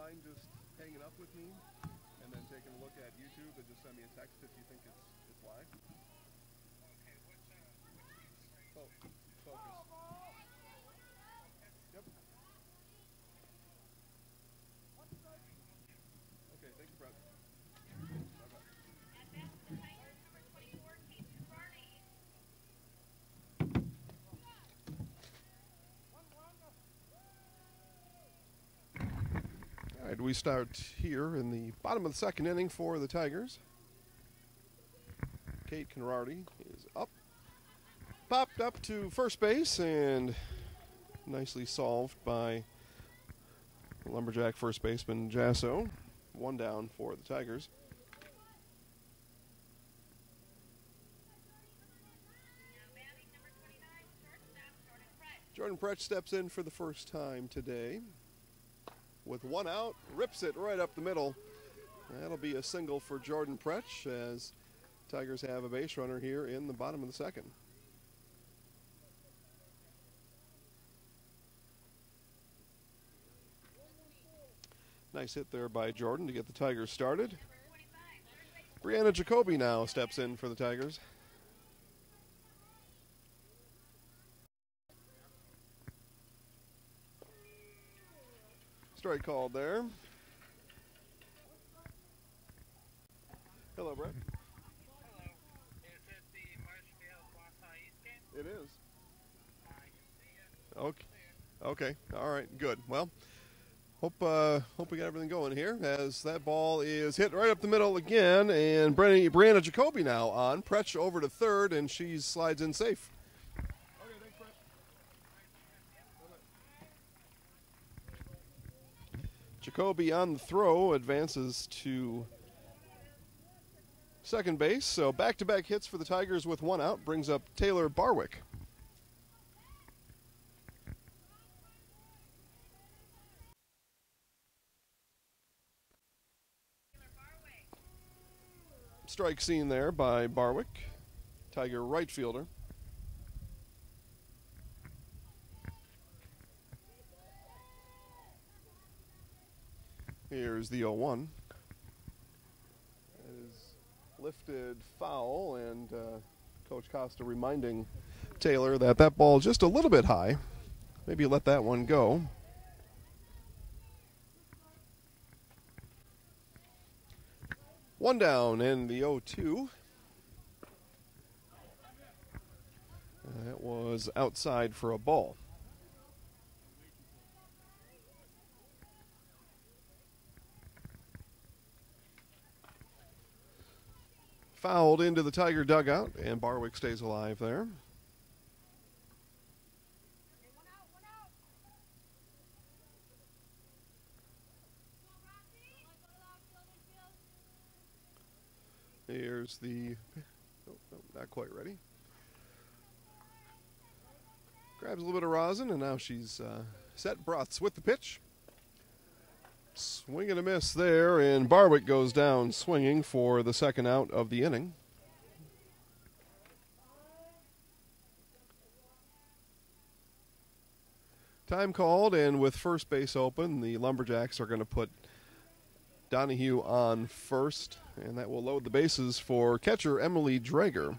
mind just hanging up with me and then taking a look at YouTube and just send me a text if you think it's live? Okay, Focus. Yep. Okay, thank you, Brett. Bye-bye. All right, we start here in the bottom of the second inning for the Tigers. Kate Conrarty is up. Popped up to first base and nicely solved by Lumberjack first baseman Jasso. One down for the Tigers. Jordan Pretch steps in for the first time today. With one out, rips it right up the middle. That'll be a single for Jordan Pretch as Tigers have a base runner here in the bottom of the second. Nice hit there by Jordan to get the Tigers started. Brianna Jacoby now steps in for the Tigers. Strike called there. Hello, Brett. Hello. Is it the Marshfield Wausau East game? It is. I can see it. Okay. All right. Good. Well, hope we got everything going here as that ball is hit right up the middle again, and Brianna Jacoby now on. Pretch over to third, and she slides in safe. Okay, thanks, Brett. Jacoby on the throw advances to second base. So back-to-back hits for the Tigers with one out brings up Taylor Barwick. Strike seen there by Barwick, Tiger right fielder. Here's the 0-1. It is lifted foul, and Coach Costa reminding Taylor that that ball is just a little bit high. Maybe let that one go. One down in the 0-2. That was outside for a ball. Fouled into the Tiger dugout, and Barwick stays alive there. Here's the, not quite ready. Grabs a little bit of rosin, and now she's set. Broths with the pitch. Swing and a miss there, and Barwick goes down swinging for the second out of the inning. Time called, and with first base open, the Lumberjacks are going to put Donahue on first, and that will load the bases for catcher Emily Drager.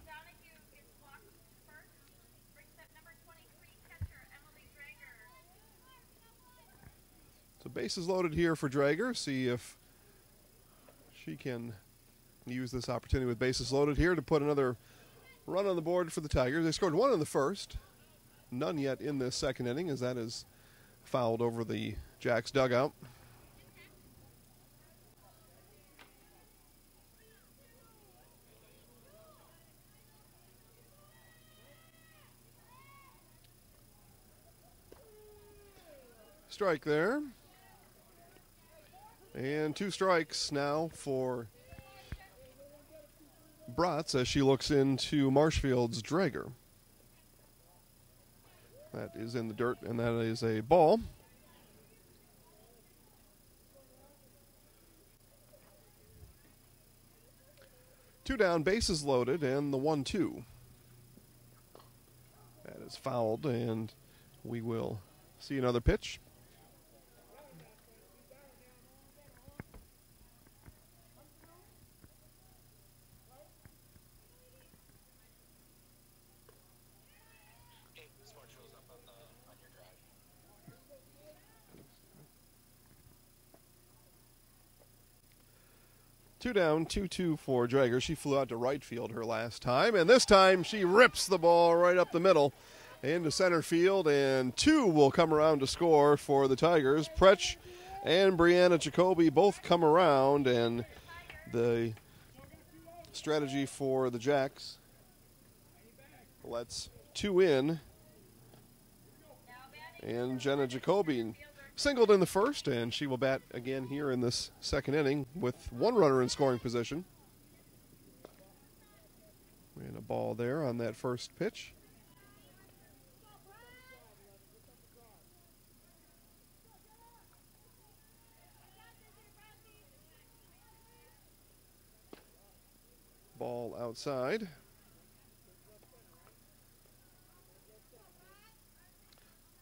So bases loaded here for Drager. See if she can use this opportunity with bases loaded here to put another run on the board for the Tigers. They scored one in the first. None yet in this second inning, as that is fouled over the Jacks dugout. Strike there. And two strikes now for Bratz as she looks into Marshfield's Drager. That is in the dirt, and that is a ball. Two down, bases loaded, and the 1-2. That is fouled, and we will see another pitch. Two down, 2-2 for Drager. She flew out to right field her last time, and this time she rips the ball right up the middle into center field, and two will come around to score for the Tigers. Pretsch and Brianna Jacoby both come around, and the strategy for the Jacks lets two in, and Jenna Jacoby singled in the first, and she will bat again here in this second inning with one runner in scoring position. And a ball there on that first pitch. Ball outside.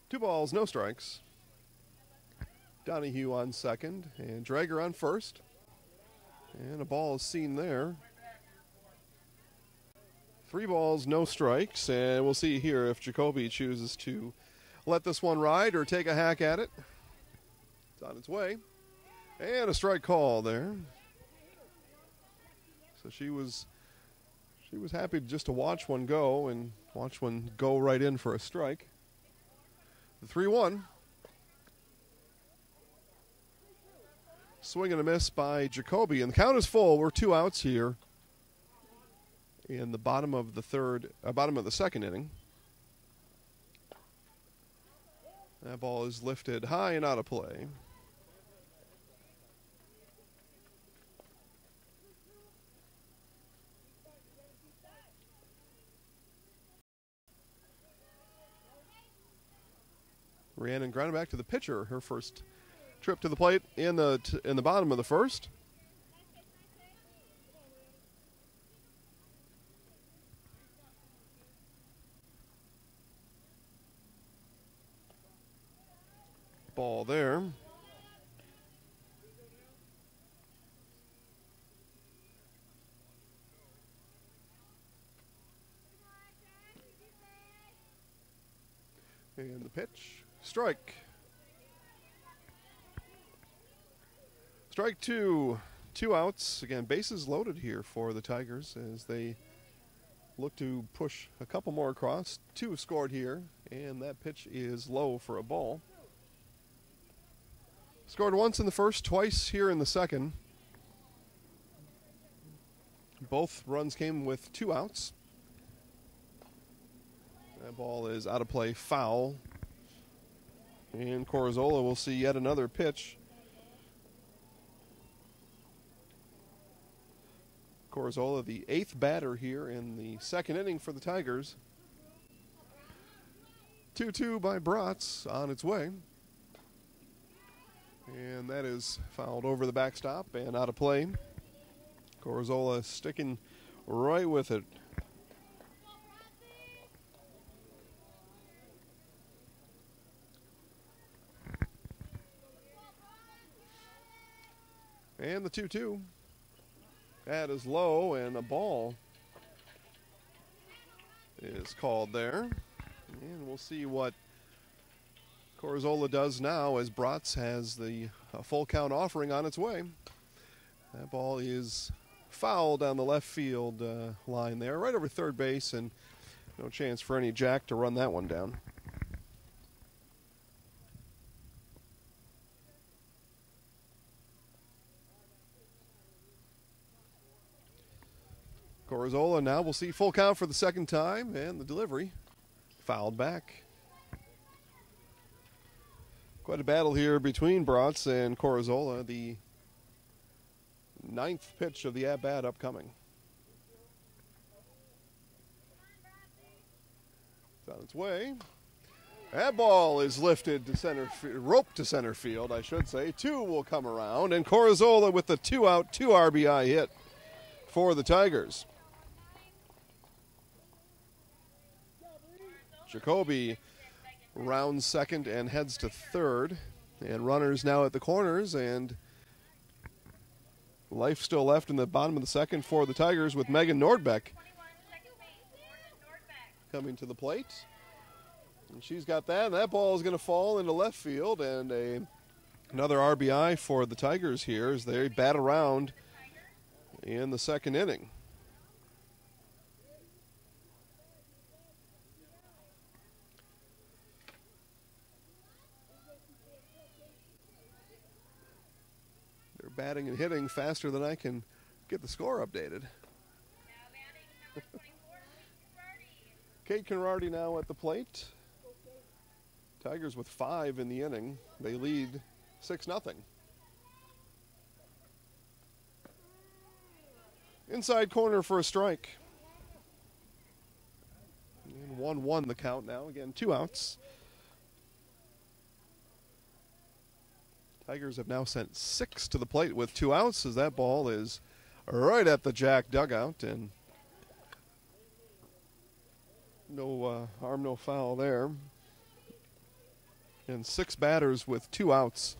Two balls, no strikes. Donahue on second and Drager on first. And a ball is seen there. Three balls, no strikes. And we'll see here if Jacoby chooses to let this one ride or take a hack at it. It's on its way. And a strike call there. So she was happy just to watch one go and watch one go right in for a strike. The 3-1. Swing and a miss by Jacoby. And the count is full. We're 2 outs here in the bottom of the second inning. That ball is lifted high and out of play. Rhiannon grounded back to the pitcher. Her first trip to the plate in the bottom of the first. Ball there. And the pitch. Strike. Strike two. 2 outs. Again, bases loaded here for the Tigers as they look to push a couple more across. 2 have scored here, and that pitch is low for a ball. Scored once in the first, twice here in the second. Both runs came with 2 outs. That ball is out of play, foul. And Corazzola will see yet another pitch. Corazzola, the 8th batter here in the second inning for the Tigers. 2-2 by Bratz on its way. And that is fouled over the backstop and out of play. Corazzola sticking right with it. And the 2-2. That is low, and a ball is called there. And we'll see what Corazzola does now as Bratz has the full count offering on its way. That ball is fouled down the left field line there, right over third base, and no chance for any Jack to run that one down. Corazzola now will see full count for the second time, and the delivery fouled back. Quite a battle here between Bratz and Corazzola, the 9th pitch of the at-bat upcoming. It's on its way. That ball is lifted to center, roped to center field, I should say. 2 will come around, and Corazzola with the 2-out, 2 RBI hit for the Tigers. Jacoby rounds second and heads to third. And runners now at the corners, and life still left in the bottom of the second for the Tigers with Megan Nordbeck coming to the plate. And she's got that, and that ball is going to fall into left field, and another RBI for the Tigers here as they bat around in the second inning. They're batting and hitting faster than I can get the score updated. Kate Conradi now at the plate. Tigers with 5 in the inning. They lead 6-0. Inside corner for a strike. And 1-1 the count now. Again, 2 outs. Tigers have now sent 6 to the plate with 2 outs as that ball is right at the Jack dugout. And no harm, no foul there. And 6 batters with 2 outs.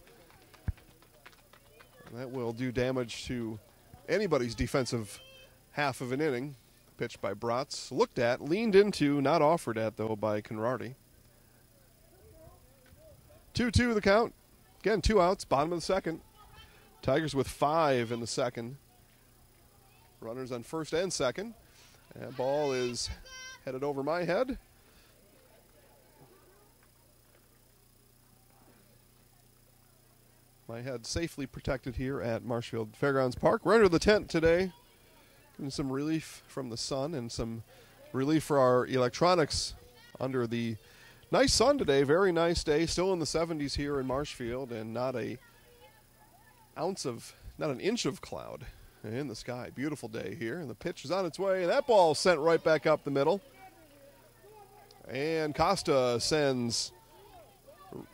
And that will do damage to anybody's defensive half of an inning. Pitched by Bratz. Looked at, leaned into, not offered at, though, by Conradi. 2-2 the count. Again, 2 outs, bottom of the second. Tigers with 5 in the second. Runners on first and second. That ball is headed over my head. My head safely protected here at Marshfield Fairgrounds Park. We're under the tent today, getting some relief from the sun and some relief for our electronics under the nice sun today. Very nice day, still in the 70s here in Marshfield, and not an inch of cloud in the sky. Beautiful day here, and the pitch is on its way, and that ball sent right back up the middle. And Costa sends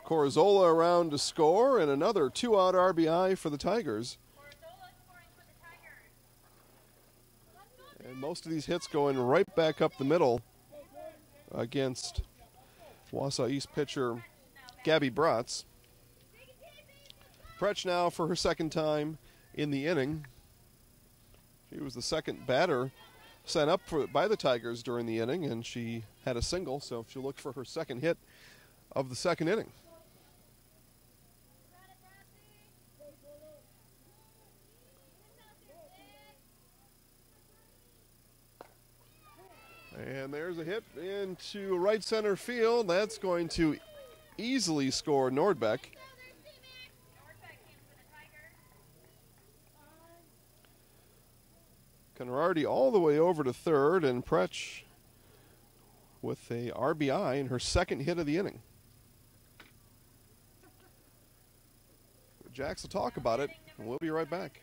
Corzola around to score, and another 2-out RBI for the Tigers. And most of these hits going right back up the middle against Wausau East pitcher Gabby Bratz. Pretsch now for her second time in the inning. She was the second batter sent up by the Tigers during the inning, and she had a single, so she'll look for her second hit of the second inning. And there's a hit into right center field. That's going to easily score Nordbeck. Conradi all the way over to third, and Pretsch with a RBI in her second hit of the inning. Jax will talk about it, and we'll be right back.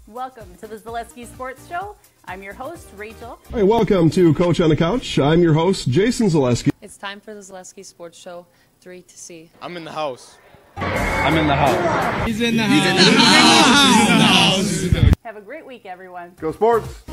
Welcome to the Zaleski Sports Show. I'm your host, Rachel. Hey, welcome to Coach on the Couch. I'm your host, Jason Zaleski. It's time for the Zaleski Sports Show 3 to see. I'm in the house. I'm in the house. He's in the house. He's in the house. Have a great week, everyone. Go Sports!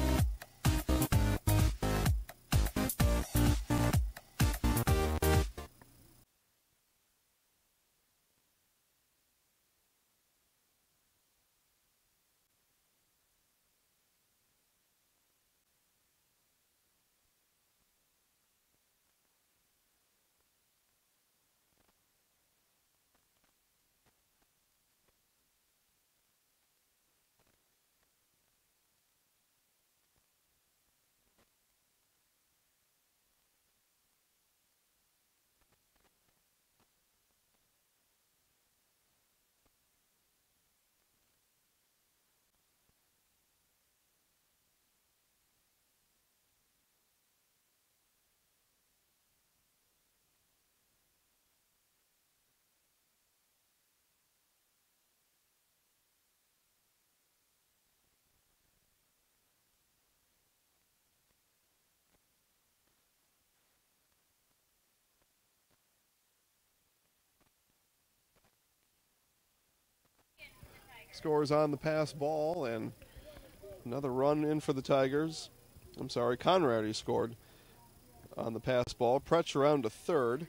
Scores on the pass ball, and another run in for the Tigers. I'm sorry, Conradi scored on the pass ball. Pretsch around to third.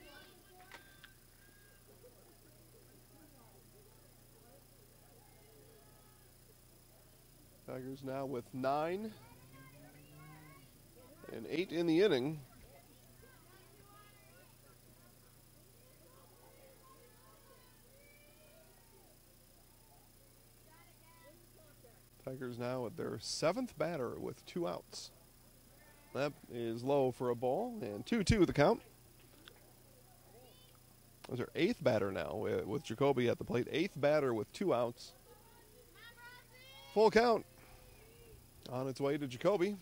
Tigers now with 9 and 8 in the inning. Tigers now at their 7th batter with 2 outs. That is low for a ball, and 2-2 the count. That's our 8th batter now with Jacoby at the plate. 8th batter with 2 outs. Full count. On its way to Jacoby.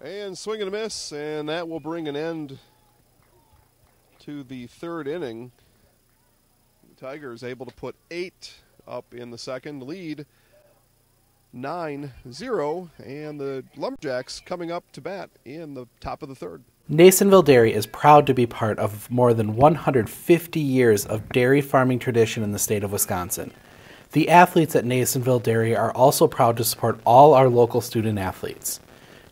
And swing and a miss, and that will bring an end to the 3rd inning. The Tigers able to put 8 up in the second, lead 9-0, and the Lumberjacks coming up to bat in the top of the 3rd. Nasonville Dairy is proud to be part of more than 150 years of dairy farming tradition in the state of Wisconsin. The athletes at Nasonville Dairy are also proud to support all our local student athletes.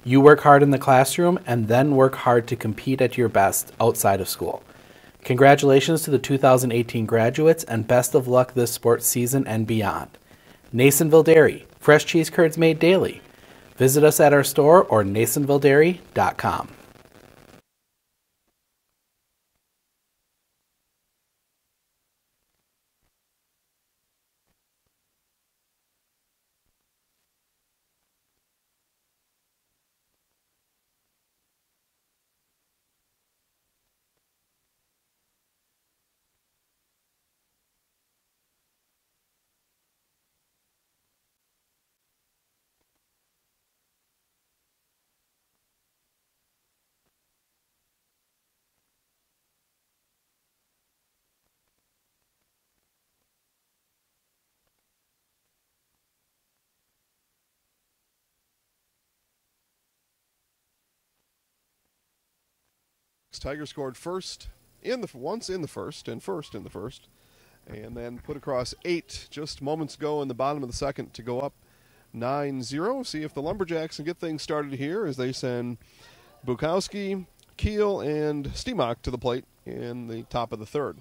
You work hard in the classroom and then work hard to compete at your best outside of school. Congratulations to the 2018 graduates and best of luck this sports season and beyond. Nasonville Dairy, fresh cheese curds made daily. Visit us at our store or nasonvilledairy.com. Tigers scored once in the first, and then put across 8 just moments ago in the bottom of the second to go up 9-0. See if the Lumberjacks can get things started here as they send Bukowski, Keel, and Stemock to the plate in the top of the 3rd.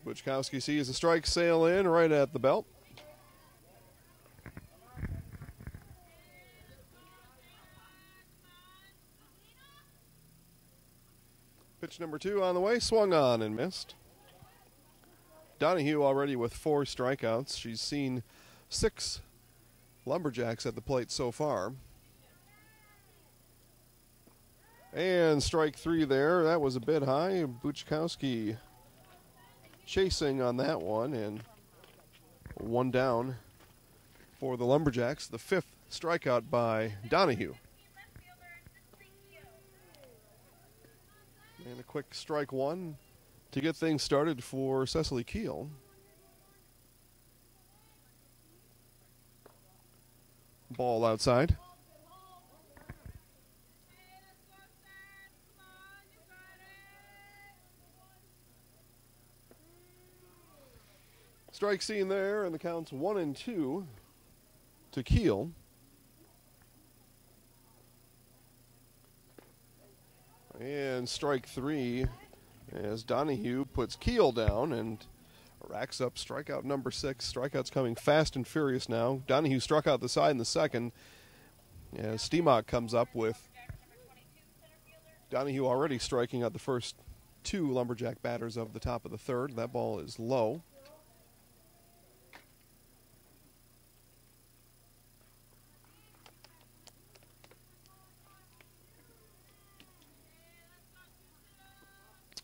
Bukowski sees a strike sail in right at the belt. Pitch number 2 on the way, swung on and missed. Donahue already with 4 strikeouts. She's seen 6 Lumberjacks at the plate so far. And strike 3 there. That was a bit high. Bukowski chasing on that one, and 1 down for the Lumberjacks. The 5th strikeout by Donahue. And a quick strike 1 to get things started for Cecily Keel. Ball outside. Strike seen there, and the count's 1-2 to Keel. And strike 3 as Donahue puts Keel down and racks up strikeout number 6. Strikeouts coming fast and furious now. Donahue struck out the side in the second as Stemock comes up with Donahue already striking out the first 2 Lumberjack batters of the top of the 3rd. That ball is low.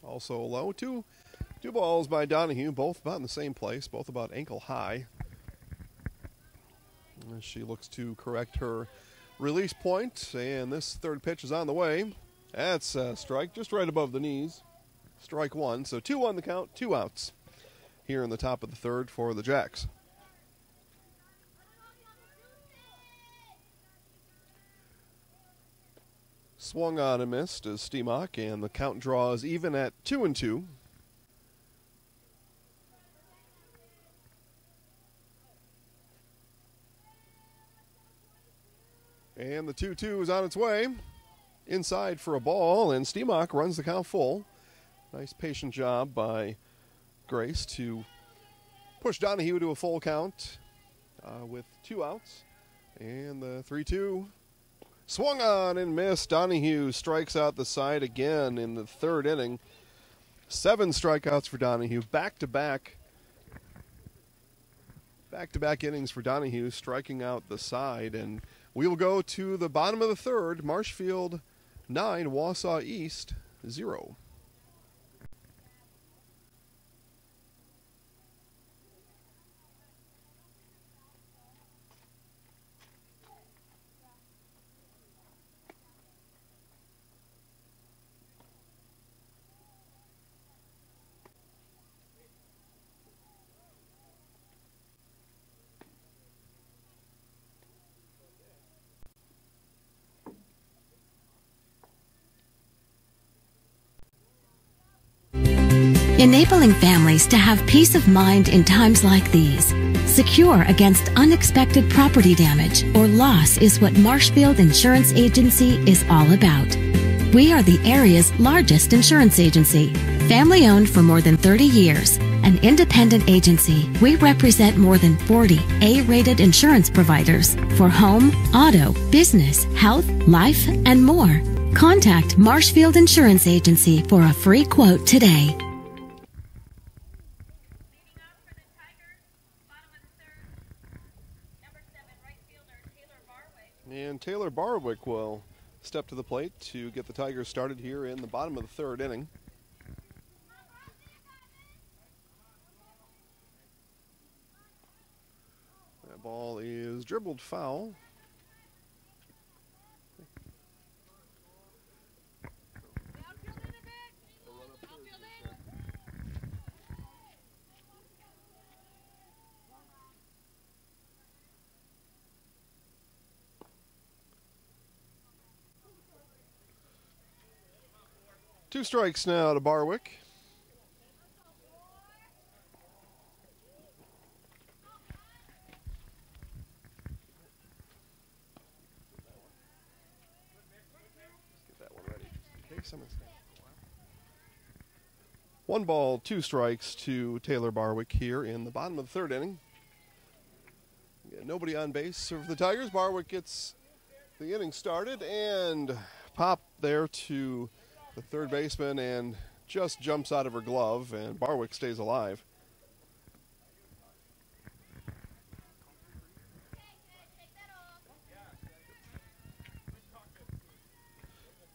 Also low. Two balls by Donahue, both about in the same place, both about ankle high. As she looks to correct her release point, and this 3rd pitch is on the way. That's a strike just right above the knees. Strike 1, so 2 on the count, 2 outs here in the top of the 3rd for the Jacks. Swung on and missed as Stemock, and the count draws even at 2-2. And the 2-2 is on its way. Inside for a ball, and Stemock runs the count full. Nice patient job by Grace to push Donahue to a full count with 2 outs. And the 3-2. Swung on and missed. Donahue strikes out the side again in the 3rd inning. 7 strikeouts for Donahue. Back-to-back innings for Donahue, striking out the side. And we will go to the bottom of the third. Marshfield 9, Wausau East 0. Enabling families to have peace of mind in times like these. Secure against unexpected property damage or loss is what Marshfield Insurance Agency is all about. We are the area's largest insurance agency. Family owned for more than 30 years. An independent agency, we represent more than 40 A-rated insurance providers for home, auto, business, health, life, and more. Contact Marshfield Insurance Agency for a free quote today. And Taylor Barwick will step to the plate to get the Tigers started here in the bottom of the third inning. That ball is dribbled foul. Two strikes now to Barwick. Let's get that one ready just in case someone's... 1 ball, 2 strikes to Taylor Barwick here in the bottom of the third inning. Nobody on base for the Tigers. Barwick gets the inning started and pop there to the third baseman and just jumps out of her glove, and Barwick stays alive.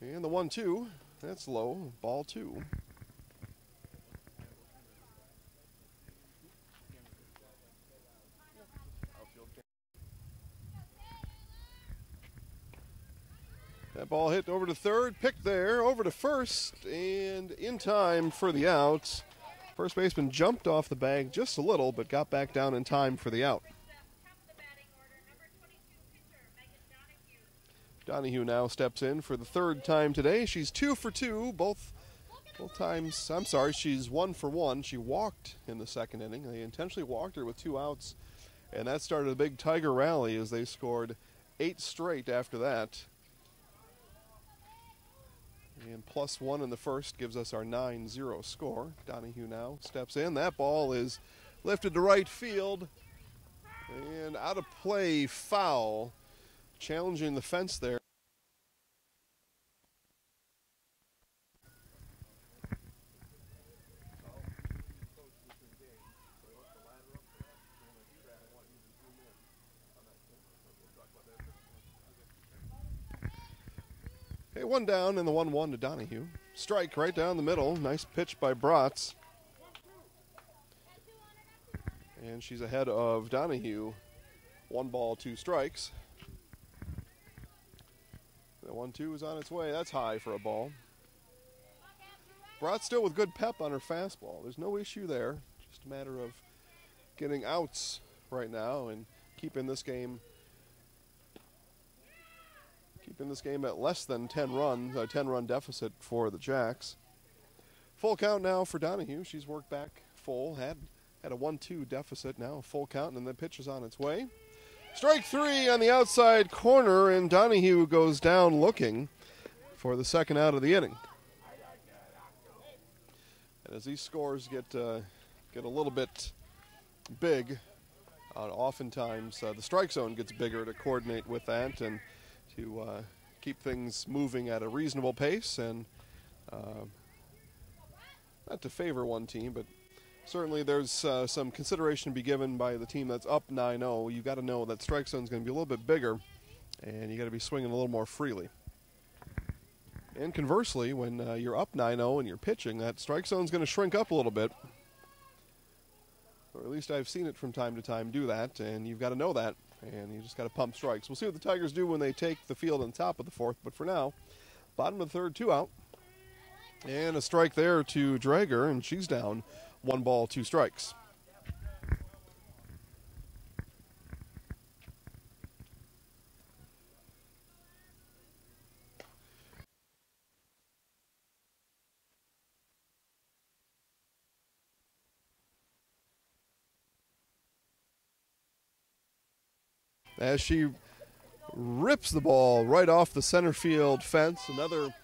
And the 1-2, that's low, ball 2. That ball hit over to third, picked there, over to first, and in time for the out. First baseman jumped off the bag just a little, but got back down in time for the out. Donahue now steps in for the third time today. She's 2 for 2, both times. I'm sorry, she's 1 for 1. She walked in the second inning. They intentionally walked her with 2 outs, and that started a big Tiger rally as they scored 8 straight after that. And +1 in the first gives us our 9-0 score. Donahue now steps in. That ball is lifted to right field. And out of play, foul. Challenging the fence there. Okay, 1 down and the 1-1 to Donahue. Strike right down the middle. Nice pitch by Bratz. And she's ahead of Donahue. 1 ball, 2 strikes. The 1-2 is on its way. That's high for a ball. Bratz still with good pep on her fastball. There's no issue there. Just a matter of getting outs right now and keeping this game at less than 10 runs, a 10-run deficit for the Jacks. Full count now for Donahue. She's worked back full, had a 1-2 deficit, now a full count, and the pitch is on its way. Strike 3 on the outside corner, and Donahue goes down looking for the second out of the inning. And as these scores get a little bit big, oftentimes the strike zone gets bigger to coordinate with that and to keep things moving at a reasonable pace. And not to favor one team, but certainly there's some consideration to be given by the team that's up 9-0. You've got to know that strike zone is going to be a little bit bigger, and you got to be swinging a little more freely. And conversely, when you're up 9-0 and you're pitching, that strike zone is going to shrink up a little bit. Or at least I've seen it from time to time do that, and you've got to know that, and you just got to pump strikes. We'll see what the Tigers do when they take the field on the top of the fourth, but for now, bottom of the third, 2 out. And a strike there to Drager, and she's down 1 ball, 2 strikes. As she rips the ball right off the center field fence, another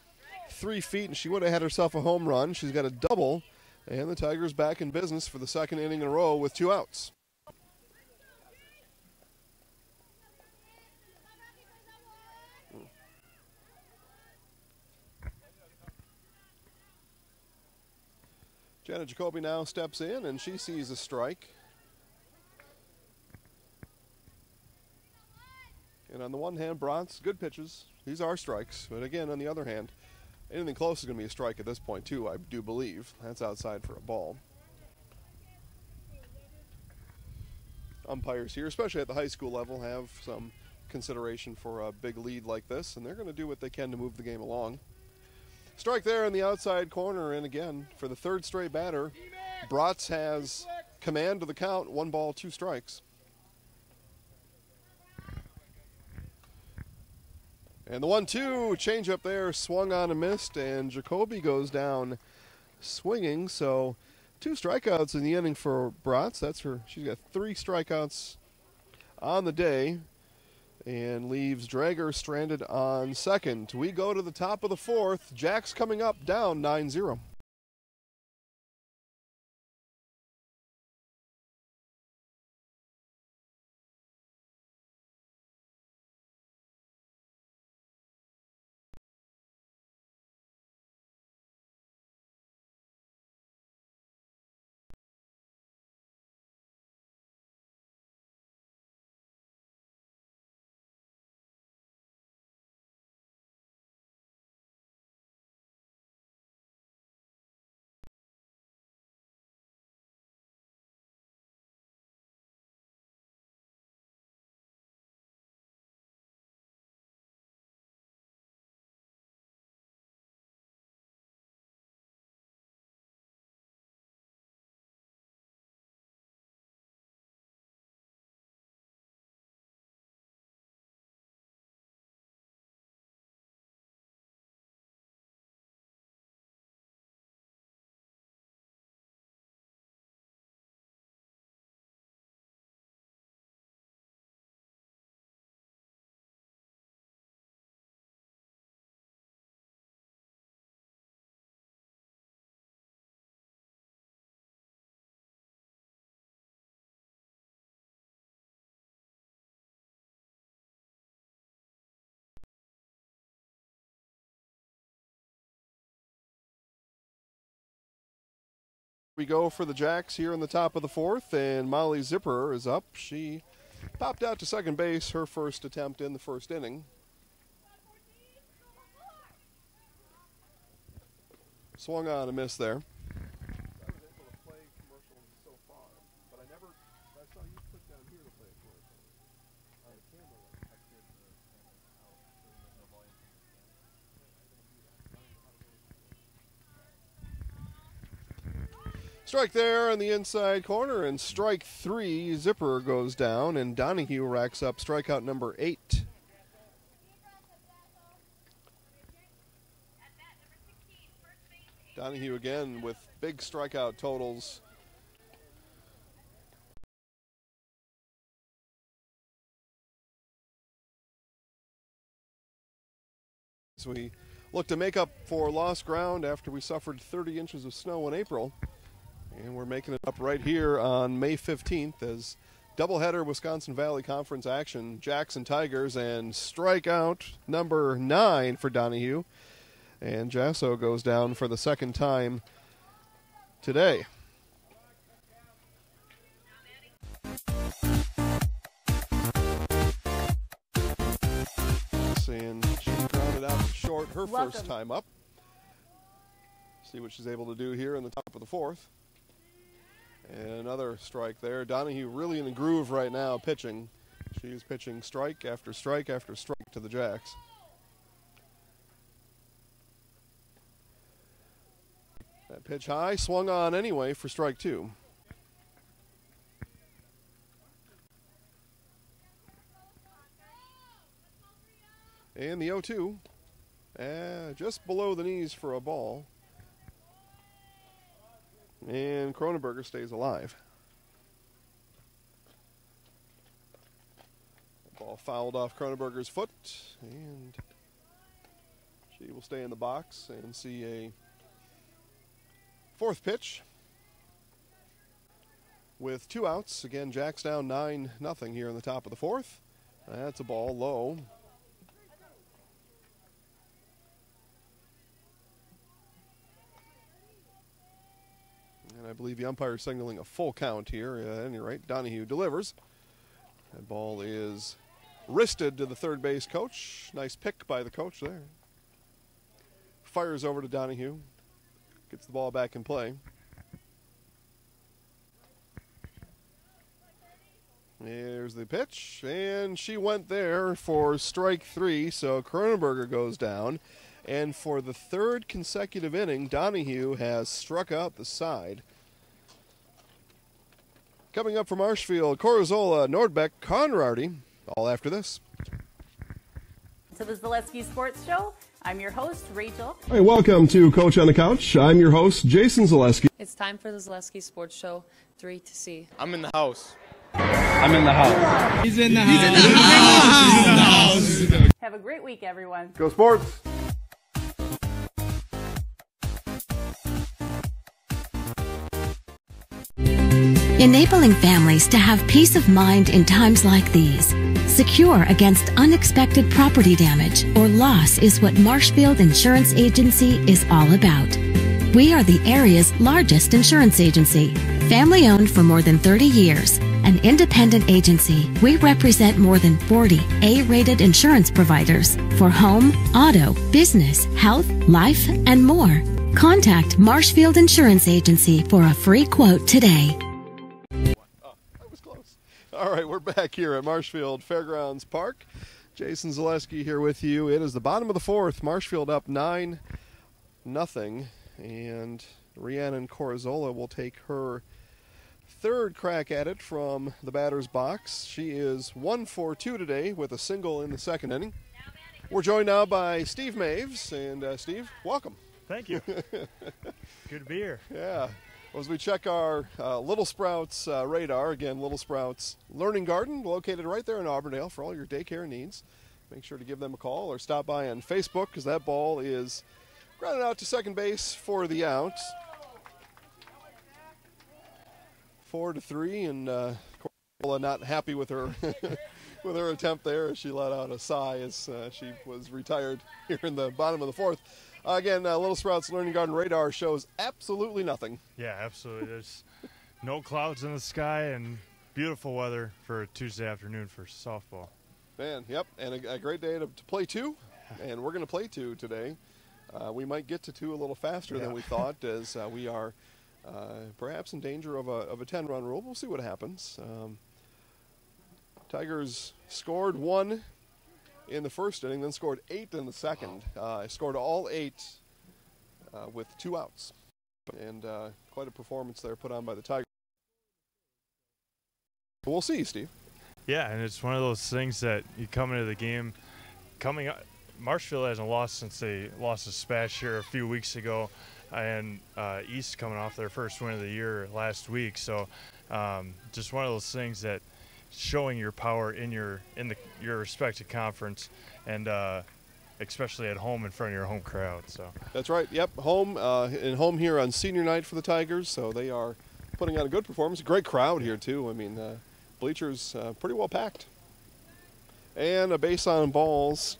3 feet, and she would have had herself a home run. She's got a double, and the Tigers back in business for the second inning in a row with 2 outs. Janet Jacoby now steps in, and she sees a strike. And on the one hand, Bronx, good pitches. These are strikes. But again, on the other hand, anything close is going to be a strike at this point, too, I do believe. That's outside for a ball. Umpires here, especially at the high school level, have some consideration for a big lead like this, and they're going to do what they can to move the game along. Strike there in the outside corner, and again, for the third straight batter, Bratz has command of the count, 1 ball, 2 strikes. And the 1-2 change up there swung on and missed, and Jacoby goes down swinging. So 2 strikeouts in the inning for Bratz. That's her. She's got 3 strikeouts on the day, and leaves Drager stranded on second. We go to the top of the fourth. Jack's coming up, down 9-0. We go for the Jacks here in the top of the fourth, and Molly Zipper is up. She popped out to second base, her first attempt in the first inning. Swung on a miss there. I was able to play commercials so far, but I saw you put down here to play a commercial. On the camera. Strike there on the inside corner, and strike 3. Zipper goes down, and Donahue racks up strikeout number 8. Donahue again with big strikeout totals. So we look to make up for lost ground after we suffered 30 inches of snow in April. And we're making it up right here on May 15th as doubleheader Wisconsin Valley Conference action, Jacks and Tigers, and strikeout number 9 for Donahue. And Jasso goes down for the second time today. And she grounded out to short her first time up. See what she's able to do here in the top of the fourth. And another strike there. Donahue really in the groove right now pitching. She's pitching strike after strike after strike to the Jacks. That pitch high, swung on anyway for strike two. And the 0-2, just below the knees for a ball. And Kronenberger stays alive. The ball fouled off Kronenberger's foot, and she will stay in the box and see a fourth pitch. With 2 outs, again, Jacks down 9-0 here in the top of the fourth. That's a ball low. And I believe the umpire is signaling a full count here. At any rate, Donahue delivers. That ball is wristed to the third base coach. Nice pick by the coach there. Fires over to Donahue. Gets the ball back in play. There's the pitch, and she went there for strike 3, so Kronenberger goes down. And for the third consecutive inning, Donahue has struck out the side. Coming up from Marshfield, Corizola, Nordbeck, Conrarty, all after this. To the Zaleski Sports Show, I'm your host, Rachel. Hey, welcome to Coach on the Couch. I'm your host, Jason Zaleski. It's time for the Zaleski Sports Show 3 to see. I'm in the house. I'm in the house. He's in the house. Have a great week, everyone. Go Sports! Enabling families to have peace of mind in times like these. Secure against unexpected property damage or loss is what Marshfield Insurance Agency is all about. We are the area's largest insurance agency. Family owned for more than 30 years. An independent agency, we represent more than 40 A-rated insurance providers for home, auto, business, health, life, and more. Contact Marshfield Insurance Agency for a free quote today. All right, we're back here at Marshfield Fairgrounds Park. Jason Zaleski here with you. It is the bottom of the fourth. Marshfield up 9-0, and Rhiannon Corizola will take her third crack at it from the batter's box. She is 1 for 2 today with a single in the second inning. We're joined now by Steve Maves, and Steve, welcome. Thank you. Good to be here. Yeah. As we check our Little Sprouts radar, again, Little Sprouts Learning Garden, located right there in Auburndale for all your daycare needs. Make sure to give them a call or stop by on Facebook, because that ball is grounded out to second base for the out. 4-3, and Corizola not happy with her with her attempt there as she let out a sigh as she was retired here in the bottom of the fourth. Again, Little Sprouts Learning Garden radar shows absolutely nothing. Yeah, absolutely. There's no clouds in the sky and beautiful weather for a Tuesday afternoon for softball. Man, yep, and a great day to play 2, and we're going to play 2 today. We might get to 2 a little faster than we thought, as we are perhaps in danger of a 10-run rule. We'll see what happens. Tigers scored 1 in the first inning, then scored 8 in the second. Scored all 8 with 2 outs. And quite a performance there put on by the Tigers. We'll see, Steve. Yeah, and it's one of those things that you come into the game, Marshfield hasn't lost since they lost a smash here a few weeks ago, and East coming off their first win of the year last week. So just one of those things that showing your power in your respective conference, and especially at home in front of your home crowd. So that's right. Yep, home here on senior night for the Tigers. So they are putting on a good performance. A great crowd here too. I mean, bleachers pretty well packed. And a base on balls.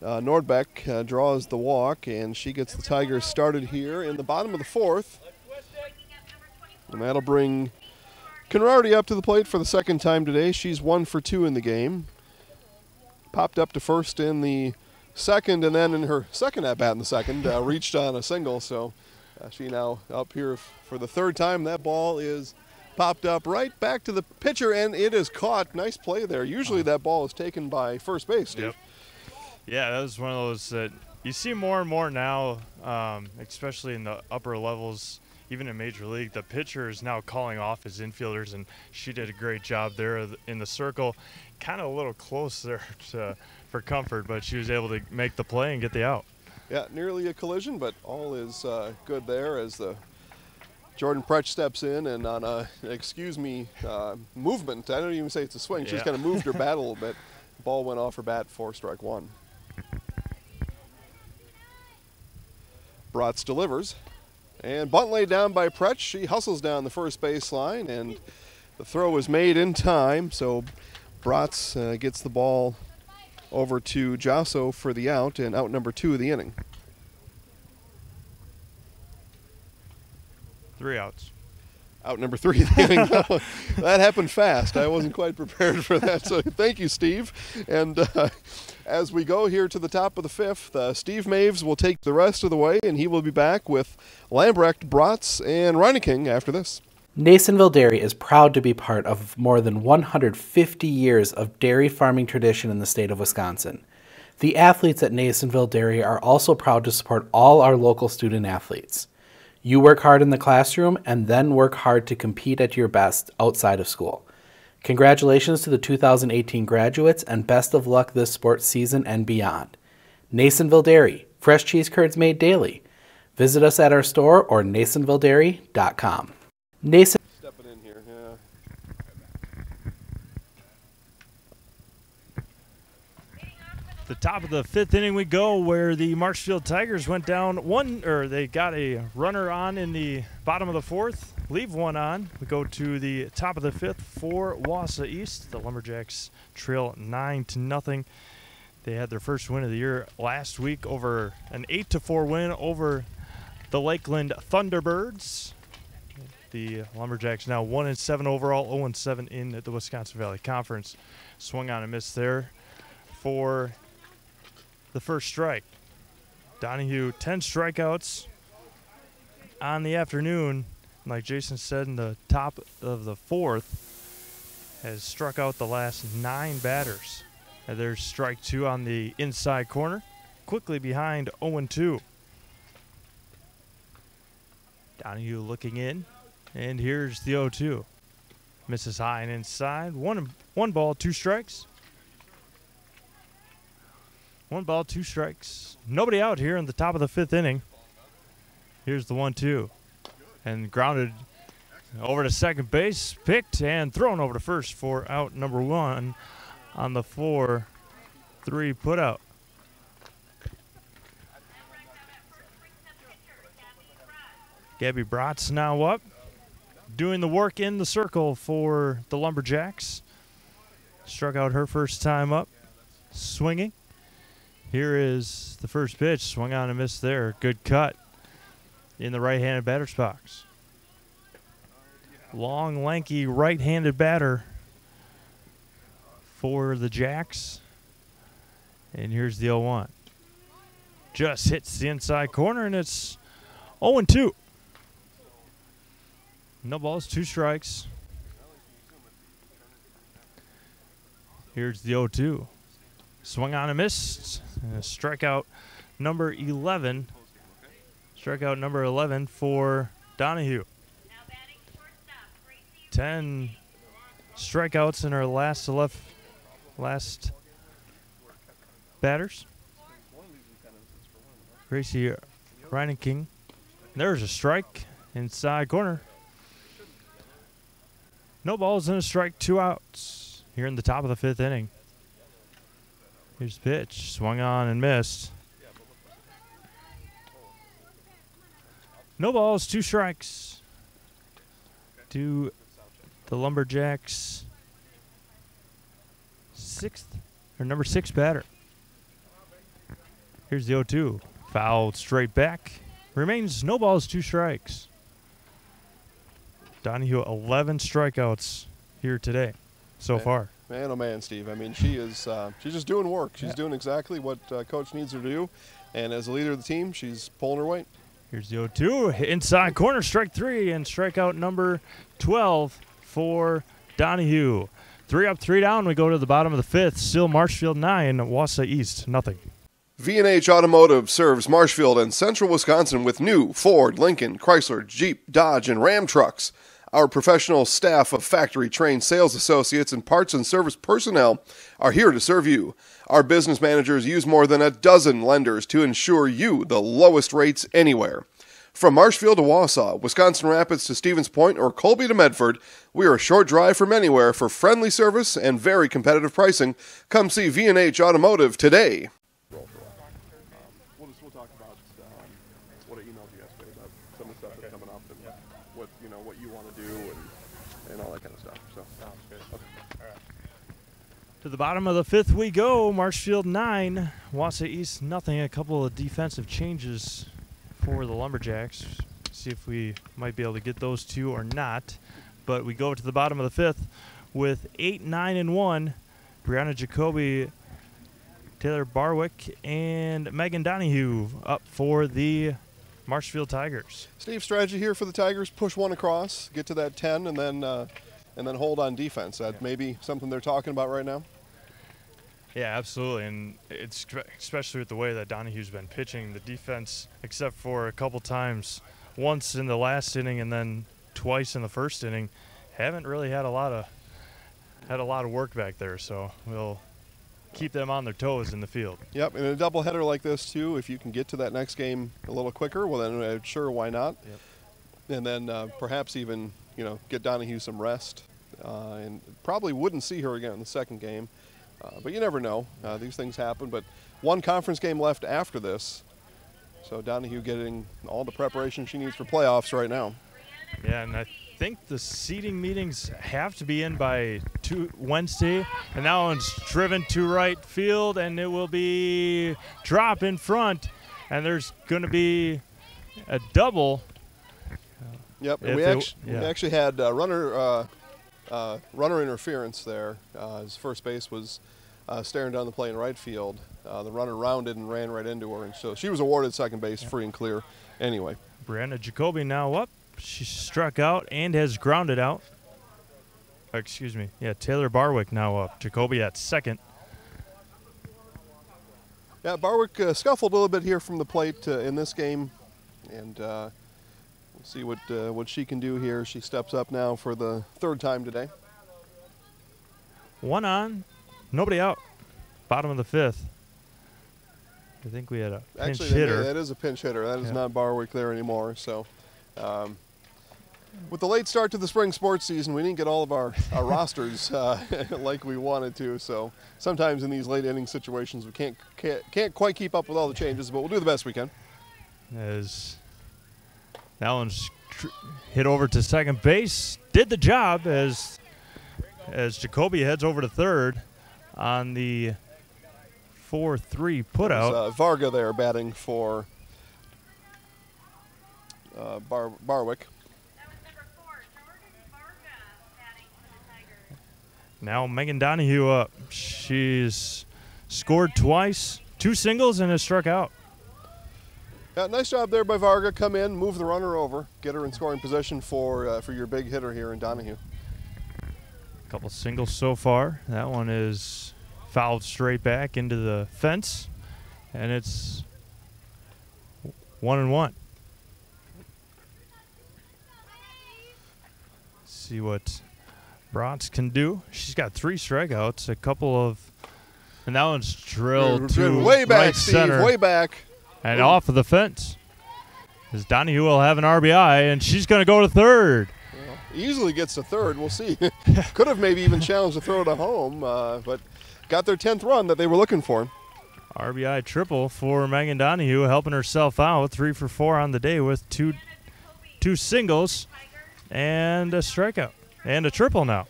Nordbeck draws the walk, and she gets the Tigers started here in the bottom of the fourth And that'll bring Conrarty up to the plate for the second time today. She's 1 for 2 in the game. Popped up to first in the second, and then in her second at-bat in the second, reached on a single. So she now up here for the third time. That ball is popped up right back to the pitcher, and it is caught. Nice play there. Usually that ball is taken by first base, Steve. Yep. Yeah, that was one of those that you see more and more now, especially in the upper levels, even in Major League. The pitcher is now calling off his infielders, and she did a great job there in the circle. Kind of a little close there for comfort, but she was able to make the play and get the out. Yeah, nearly a collision, but all is good there as the Jordan Pretch steps in and on a, excuse me, movement. I don't even say it's a swing. She's kind of moved her bat a little bit. Ball went off her bat for strike one. Bratz delivers. And bunt laid down by Pretch. She hustles down the first baseline, and the throw is made in time. So Bratz gets the ball over to Wausau for the out, and out number 2 of the inning. 3 outs. Out number 3 of the inning. That happened fast. I wasn't quite prepared for that. So thank you, Steve. And as we go here to the top of the 5th, Steve Maves will take the rest of the way, and he will be back with Lambrecht, Bratz, and Reineking after this. Nasonville Dairy is proud to be part of more than 150 years of dairy farming tradition in the state of Wisconsin. The athletes at Nasonville Dairy are also proud to support all our local student athletes. You work hard in the classroom and then work hard to compete at your best outside of school. Congratulations to the 2018 graduates and best of luck this sports season and beyond. Nasonville Dairy, fresh cheese curds made daily. Visit us at our store or nasonvilledairy.com. Stepping in here, yeah. The top of the 5th inning we go, where the Marshfield Tigers went down they got a runner on in the bottom of the 4th, leave one on. We go to the top of the 5th for Wausau East. The Lumberjacks trail 9-0. They had their first win of the year last week over an 8-4 win over the Lakeland Thunderbirds. The Lumberjacks now 1-7 overall, 0-7 in the Wisconsin Valley Conference. Swung on and missed there for the first strike. Donahue, 10 strikeouts on the afternoon. Like Jason said, in the top of the 4th, has struck out the last 9 batters. And there's strike 2 on the inside corner, quickly behind 0-2. Donahue looking in, and here's the 0-2. Misses high and inside. One ball, 2 strikes. 1 ball, 2 strikes. Nobody out here in the top of the 5th inning. Here's the 1-2. And grounded over to second base. Picked and thrown over to first for out number 1 on the 4-3 putout. Gabby Bratz now up, doing the work in the circle for the Lumberjacks. Struck out her first time up, swinging. Here is the first pitch, swung on and missed there. Good cut in the right-handed batter's box. Long, lanky right-handed batter for the Jacks. And here's the 0-1. Just hits the inside corner, and it's 0-2. No balls, 2 strikes. Here's the 0-2. Swung on and missed. And a strikeout number 11. Strikeout number 11 for Donahue. 10 strikeouts in our last batters. Gracie Reineking. There's a strike inside corner. No balls and a strike, 2 outs here in the top of the 5th inning. Here's the pitch, swung on and missed. No balls, 2 strikes to the Lumberjacks' number 6 batter. Here's the 0-2, fouled straight back. Remains no balls, 2 strikes. Donahue 11 strikeouts here today so far. Man, oh man, Steve. I mean, she's just doing work. She's doing exactly what Coach needs her to do. And as a leader of the team, she's pulling her weight. Here's the 0-2. Inside corner, strike 3, and strikeout number 12 for Donahue. 3 up, 3 down. We go to the bottom of the 5th. Still Marshfield 9, Wausau East, nothing. V&H Automotive serves Marshfield and central Wisconsin with new Ford, Lincoln, Chrysler, Jeep, Dodge, and Ram trucks. Our professional staff of factory-trained sales associates and parts and service personnel are here to serve you. Our business managers use more than a dozen lenders to ensure you the lowest rates anywhere. From Marshfield to Wausau, Wisconsin Rapids to Stevens Point, or Colby to Medford, we are a short drive from anywhere for friendly service and very competitive pricing. Come see V&H Automotive today. We'll talk about what I emailed you yesterday about some of the stuff that's coming up and what you want to do and all that kind of stuff. So sounds good. Okay. All right. To the bottom of the 5th we go. Marshfield 9, Wausau East nothing. A couple of defensive changes for the Lumberjacks. See if we might be able to get those two or not. But we go to the bottom of the 5th with 8, 9, and 1. Brianna Jacoby, Taylor Barwick, and Megan Donahue up for the Marshfield Tigers. Steve, strategy here for the Tigers: push one across, get to that 10, and then hold on defense. That may be something they're talking about right now. Yeah, absolutely, and it's especially with the way that Donahue's been pitching. The defense, except for a couple times, once in the last inning and then twice in the first inning, haven't really had a lot of work back there. So we'll keep them on their toes in the field. Yep, and a doubleheader like this too, if you can get to that next game a little quicker, well then sure, why not? Yep. And then perhaps even get Donahue some rest, and probably wouldn't see her again in the second game, but you never know. These things happen. But one conference game left after this, so Donahue getting all the preparation she needs for playoffs right now. Yeah, and I think the seating meetings have to be in by Wednesday, and that one's driven to right field, and it will be drop in front, and there's going to be a double. Yep, we actually had runner interference there. His first base was staring down the play in right field. The runner rounded and ran right into her, and so she was awarded second base free and clear anyway. Brianna Jacoby now up. She struck out and has grounded out. Excuse me. Yeah, Taylor Barwick now up. Jacoby at second. Yeah, Barwick scuffled a little bit here from the plate in this game, and we'll see what she can do here. She steps up now for the 3rd time today. 1 on, nobody out. Bottom of the 5th. I think we had a pinch hitter. That is a pinch hitter. That is not Barwick there anymore. So, with the late start to the spring sports season, we didn't get all of our rosters like we wanted to. So sometimes in these late inning situations, we can't quite keep up with all the changes, but we'll do the best we can. As that one's hit over to second base, did the job as Jacoby heads over to third on the 4-3 putout. Varga there batting for Barwick. Now Megan Donahue up. She's scored twice, 2 singles, and has struck out. Yeah, nice job there by Varga. Come in, move the runner over, get her in scoring position for your big hitter here in Donahue. A couple singles so far. That one is fouled straight back into the fence, and it's 1-1. See what Bratz can do. She's got 3 strikeouts, and that one's drilled to way back, right Steve, center, way back, and off of the fence. As Donahue will have an RBI, and she's going to go to third. Well, easily gets to third. We'll see. Could have maybe even challenged to throw to home, but got their 10th run that they were looking for. RBI triple for Megan Donahue, helping herself out. 3 for 4 on the day with two singles and a strikeout. And a triple now.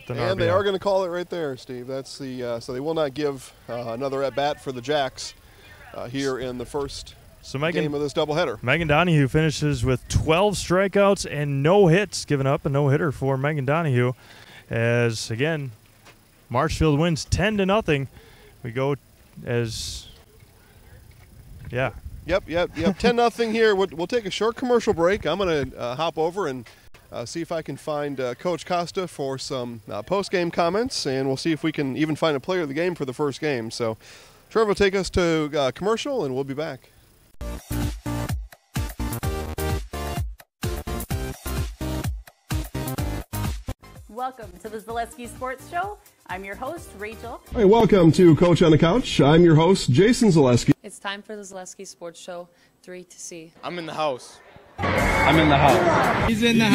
And they are going to call it right there, Steve. That's the so they will not give another at bat for the Jacks here in the first So game of this doubleheader. Megan Donahue finishes with 12 strikeouts and no hits, giving up a no-hitter for Megan Donahue. As, again, Marshfield wins 10-0. We go as, yeah. Yep. 10-0 here. We'll take a short commercial break. I'm going to hop over and see if I can find Coach Costa for some post-game comments, and we'll see if we can even find a player of the game for the first game. So Trevor will take us to commercial, and we'll be back. Welcome to the Zaleski Sports Show. I'm your host, Rachel. Hey, welcome to Coach on the Couch. I'm your host, Jason Zaleski. It's time for the Zaleski Sports Show 3 to see. I'm in the house. I'm in the house. He's in the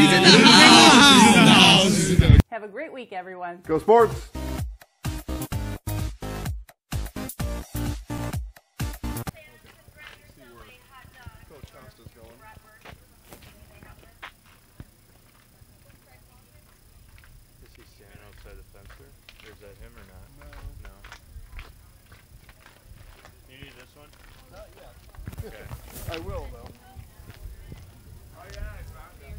house. Have a great week, everyone. Go Sports! I will, though. Oh, yeah, I found it.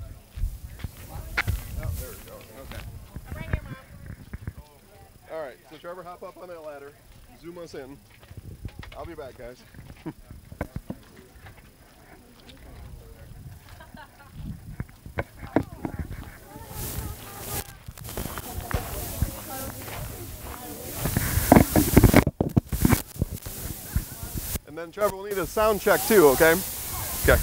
Oh, there we go. Okay. I'm right here, Mom. All right, so Trevor, hop up on that ladder. Zoom us in. I'll be back, guys. And then, Trevor, we'll need a sound check, too, okay? Okay.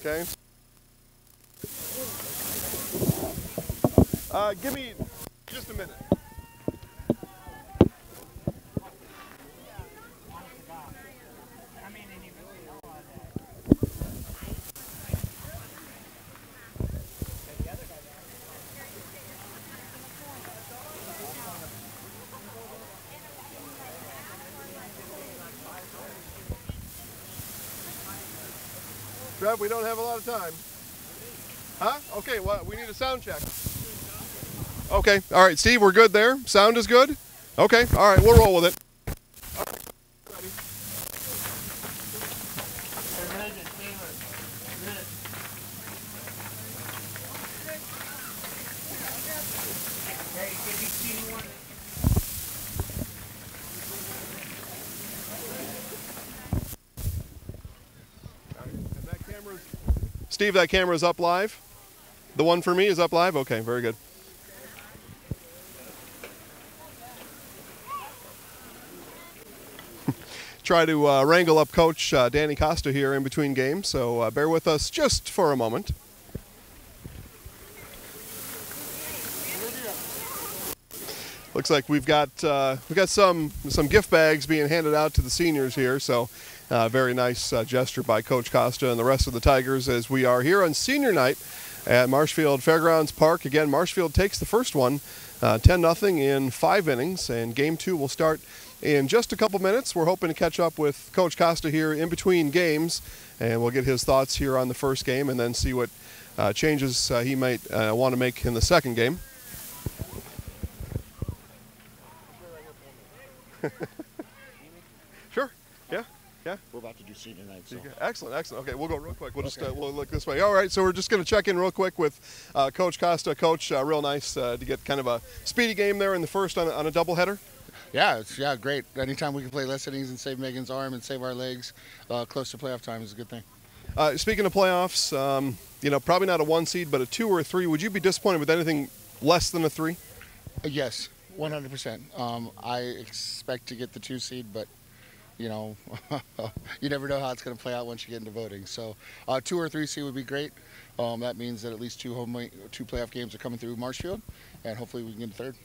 Okay. Give me just a minute. Trev, we don't have a lot of time. Huh? Okay, well, we need a sound check. Okay, all right, Steve, we're good there. Sound is good? Okay, all right, we'll roll with it. All right, ready. Steve, that camera's up live? The one for me is up live? Okay, very good. Try to wrangle up Coach Danny Costa here in between games, so bear with us just for a moment. Looks like we've got some gift bags being handed out to the seniors here, so very nice gesture by Coach Costa and the rest of the Tigers as we are here on senior night at Marshfield Fairgrounds Park. Again, Marshfield takes the first one 10-0 in 5 innings, and game 2 will start in just a couple minutes. We're hoping to catch up with Coach Costa here in between games, and we'll get his thoughts here on the first game and then see what changes he might want to make in the second game. Sure. Yeah. We're about to do senior night. So. Excellent. Okay, we'll go real quick. We'll just we'll look this way. All right, so we're just going to check in real quick with Coach Costa. Coach, real nice to get kind of a speedy game there in the first on a doubleheader. Yeah, great. Anytime we can play less innings and save Megan's arm and save our legs close to playoff time is a good thing. Speaking of playoffs, probably not a 1 seed, but a 2 or a 3. Would you be disappointed with anything less than a 3? Yes, 100%. I expect to get the 2 seed, but you never know how it's going to play out once you get into voting. So 2 or 3 seed would be great. That means that at least 2 playoff games are coming through Marshfield, and hopefully we can get a third.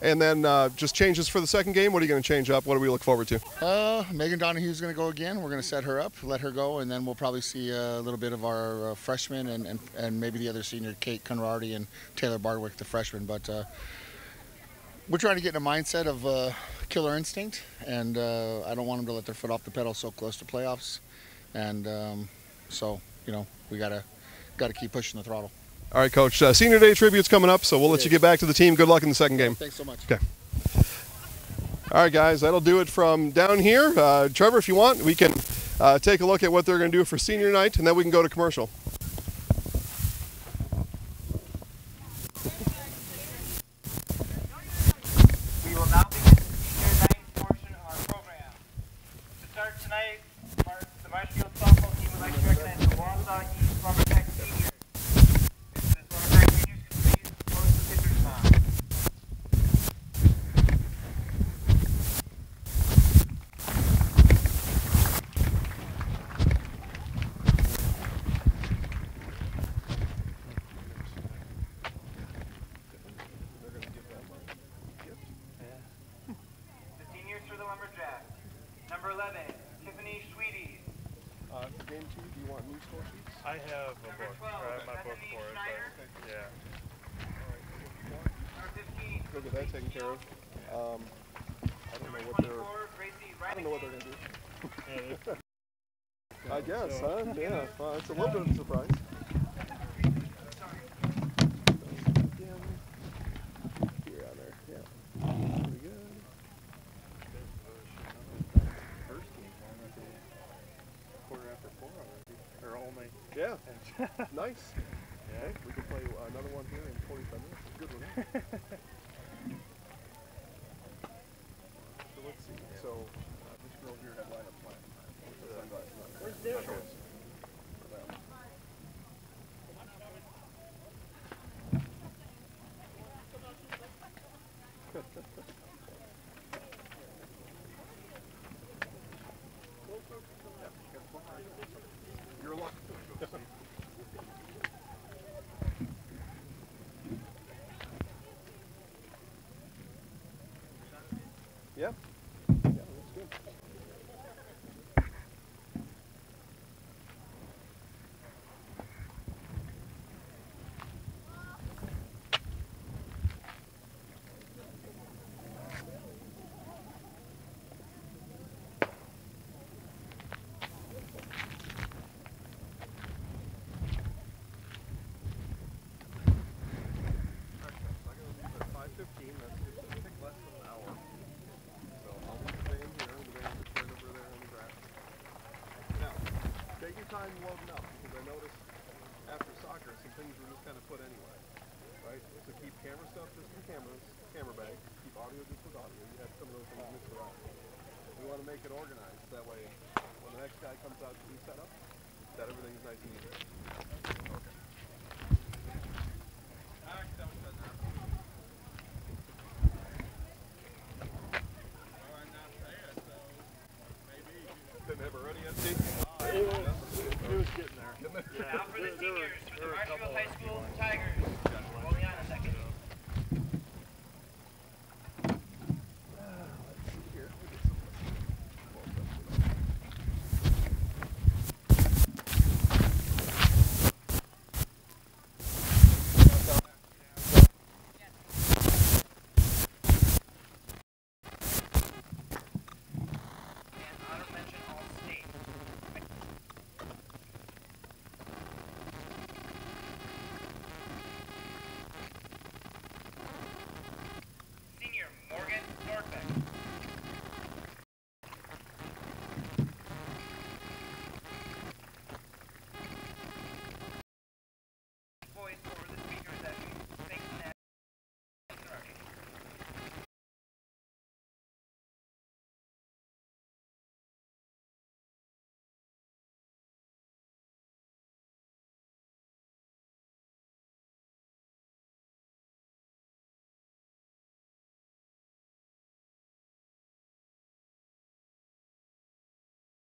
And then just changes for the second game. What are you going to change up? What do we look forward to? Megan Donahue's going to go again. We're going to set her up, let her go, and then we'll probably see a little bit of our freshmen and maybe the other senior, Kate Conradi and Taylor Bardwick, the freshman. But we're trying to get in a mindset of killer instinct, and I don't want them to let their foot off the pedal so close to playoffs. And so we got to keep pushing the throttle. All right, Coach. Senior Day tribute's coming up, so we'll let you get back to the team. Good luck in the second game. Thanks so much. Okay. All right, guys, that'll do it from down here. Trevor, if you want, we can take a look at what they're going to do for senior night, and then we can go to commercial. We will now begin the senior night portion of our program. To start tonight, the Marshfield softball team would like to recognize the Wausau East Rubberneck Seniors. This is Rubberneck Juniors, please approach the pitcher's mound. The seniors for the Lumberjacks. Number 11, Tiffany Sweeties. For game 2, do you want new score sheets? I have a book. 12, I have my book Bethany for it. Schneider. But, yeah. Number 15, Go get that taken care of. I don't know what they're. 24, Gracie I don't know what they're Reineke. going to do. I guess, huh? Yeah. Well, it's a little bit of a surprise. Here on there. Yeah. Pretty good. First team, quarter after 4 already. Or only. Yeah. Nice. Yeah. Okay, we can play another one here in 45 minutes. It's a good one. So let's see. So this girl here had lineup plan. Where's Derek? You're lucky. Yeah. Yeah, that's good. Time loading up because I noticed after soccer some things were just kind of put anyway, right? So keep camera stuff just in camera bags. Keep audio just with audio. You have some of those things mixed around. We want to make it organized. That way, when the next guy comes out to do setup, that everything's nice and easy. Okay. Didn't have it ready yet, Steve? It was getting there. Now for the seniors.